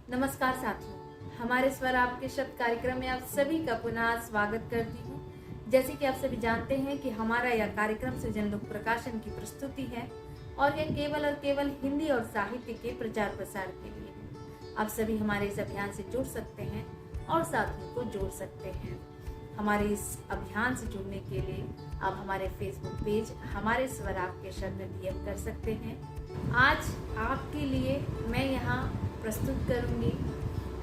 नमस्कार साथियों, हमारे स्वर आपके शब्द कार्यक्रम में आप सभी का पुनः स्वागत करती हूँ। जैसे कि आप सभी जानते हैं कि हमारा यह कार्यक्रम सृजन लोक प्रकाशन की प्रस्तुति है और यह केवल और केवल हिंदी और साहित्य के प्रचार प्रसार के लिए है। आप सभी हमारे इस अभियान से जुड़ सकते हैं और साथियों को जोड़ सकते हैं। हमारे इस अभियान से जुड़ने के लिए आप हमारे फेसबुक पेज हमारे स्वर आपके शब्द में DM कर सकते हैं। आज आपके लिए मैं यहाँ प्रस्तुत करूंगी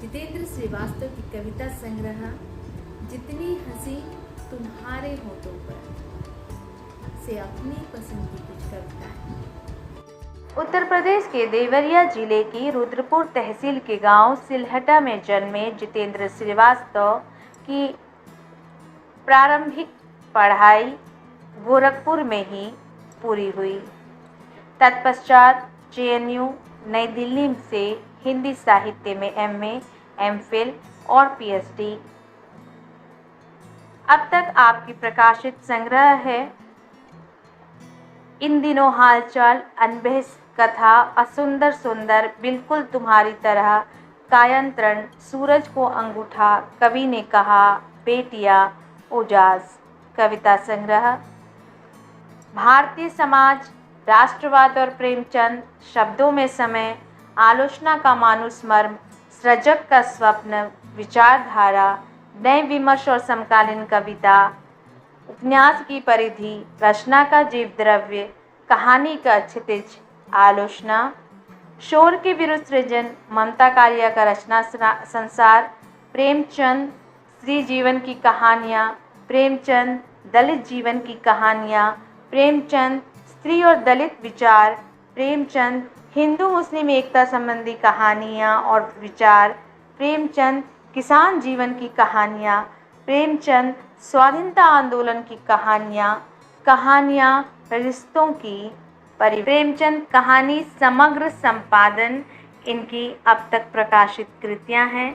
जितेंद्र श्रीवास्तव की कविता संग्रह जितनी हंसी तुम्हारे होठों पर से अपनी पसंद की कुछ कविताएं। उत्तर प्रदेश के देवरिया जिले की रुद्रपुर तहसील के गांव सिलहटा में जन्मे जितेंद्र श्रीवास्तव की प्रारंभिक पढ़ाई गोरखपुर में ही पूरी हुई। तत्पश्चात JNU नई दिल्ली से हिंदी साहित्य में MA, MPhil और PhD। अब तक आपकी प्रकाशित संग्रह है इन दिनों हालचाल, अनबह कथा, असुंदर सुंदर, बिल्कुल तुम्हारी तरह, कायंत्रण, सूरज को अंगूठा, कवि ने कहा, बेटिया, उजास। कविता संग्रह भारतीय समाज, राष्ट्रवाद और प्रेमचंद, शब्दों में समय, आलोचना का मानुस्मर्म, सृजक का स्वप्न, विचारधारा, नए विमर्श और समकालीन कविता, उपन्यास की परिधि, रचना का जीव द्रव्य, कहानी का क्षितिज, आलोचना, शोर के विरुद्ध सृजन, ममता कालिया का रचना संसार, प्रेमचंद, स्त्री जीवन की कहानियाँ, प्रेमचंद, दलित जीवन की कहानियाँ, प्रेमचंद, स्त्री और दलित विचार, प्रेमचंद, हिंदू मुस्लिम एकता संबंधी कहानियाँ और विचार, प्रेमचंद, किसान जीवन की कहानियाँ, प्रेमचंद, स्वाधीनता आंदोलन की कहानियाँ रिश्तों की प्रेमचंद कहानी समग्र संपादन इनकी अब तक प्रकाशित कृतियाँ हैं।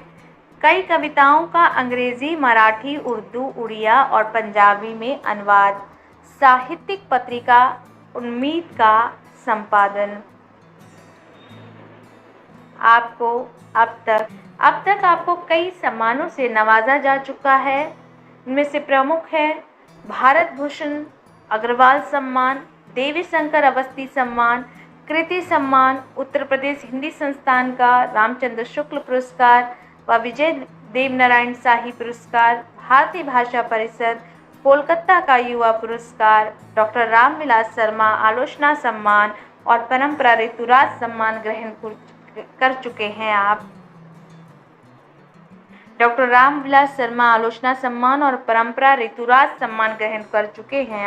कई कविताओं का अंग्रेजी, मराठी, उर्दू, उड़िया और पंजाबी में अनुवाद, साहित्यिक पत्रिका उम्मीद का संपादन। आपको अब तक आपको कई सम्मानों से नवाजा जा चुका है। इनमें से प्रमुख है भारत भूषण अग्रवाल सम्मान, देवी शंकर अवस्थी सम्मान, कृति सम्मान, उत्तर प्रदेश हिंदी संस्थान का रामचंद्र शुक्ल पुरस्कार व विजय देवनारायण शाही पुरस्कार, भारतीय भाषा परिषद कोलकाता का युवा पुरस्कार, डॉक्टर रामविलास शर्मा आलोचना सम्मान और परंपरा ऋतुराज सम्मान ग्रहण कर चुके हैं आप। डॉक्टर रामविलास शर्मा आलोचना सम्मान और परंपरा ऋतुराज सम्मान ग्रहण कर चुके हैं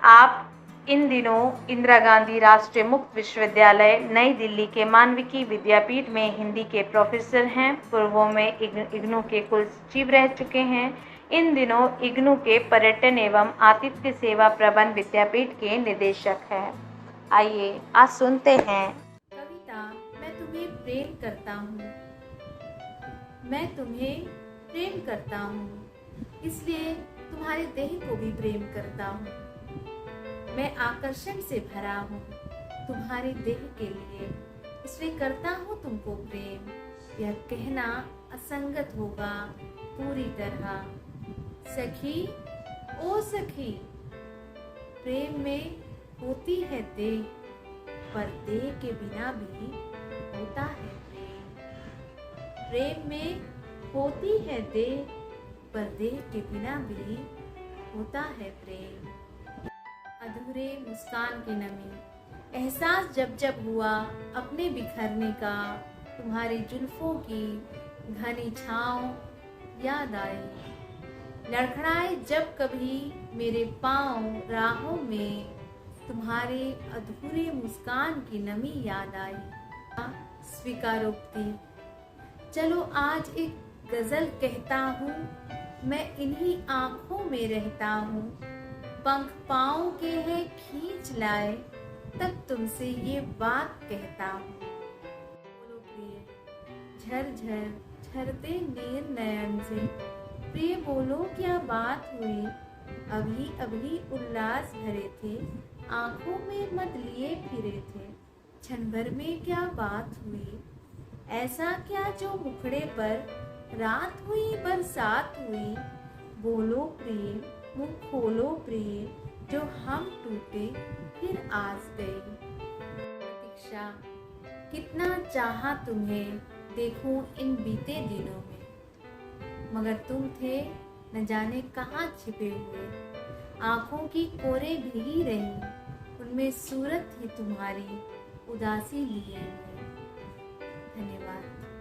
आप इन दिनों इंदिरा गांधी राष्ट्रीय मुक्त विश्वविद्यालय नई दिल्ली के मानविकी विद्यापीठ में हिंदी के प्रोफेसर हैं। पूर्वों में इग्नू के कुलसचिव रह चुके हैं। इन दिनों इग्नू के पर्यटन एवं आतिथ्य सेवा प्रबंध विद्यापीठ के निदेशक हैं। आइए आज सुनते हैं कविता। मैं तुम्हें प्रेम करता हूँ, मैं तुम्हें प्रेम करता हूँ, इसलिए तुम्हारे देह को भी प्रेम करता हूँ। मैं आकर्षण से भरा हूँ तुम्हारे देह के लिए, इसलिए करता हूँ तुमको प्रेम। यह कहना असंगत होगा पूरी तरह। सखी ओ सखी, प्रेम में होती है देह, पर देह के बिना भी होता है प्रेम। प्रेम में होती है देह, पर देह के बिना भी होता है प्रेम। अधूरे मुस्कान की नमी, एहसास जब जब हुआ अपने बिखरने का, तुम्हारी जुल्फों की घनी छाँव याद आई। लड़खड़ाए जब कभी मेरे पाँव राहों में, तुम्हारे अधूरे मुस्कान की नमी याद आई। स्वीकारोक्ति, चलो आज एक गजल कहता हूँ, मैं इन्हीं आँखों में रहता हूँ। पंख पाँव के हैं खींच लाए, तब तुमसे ये बात कहता हूँ। बोलो प्रिय, झरझर झरते नीर नयन से, प्रिय बोलो क्या बात हुई। अभी अभी उल्लास भरे थे, आंखों में मत लिए फिरे थे। क्षण भर में क्या बात हुई, ऐसा क्या जो मुखड़े पर रात हुई बरसात हुई। बोलो प्रेम मुँह खोलो प्रेम, जो हम टूटे फिर आस गए। प्रतीक्षा, कितना चाहा तुम्हें देखूं इन बीते दिनों में, मगर तुम थे न जाने कहाँ छिपे हुए। आँखों की कोरे भीगी रही, उनमें सूरत थी तुम्हारी उदासी लिए हुए। धन्यवाद।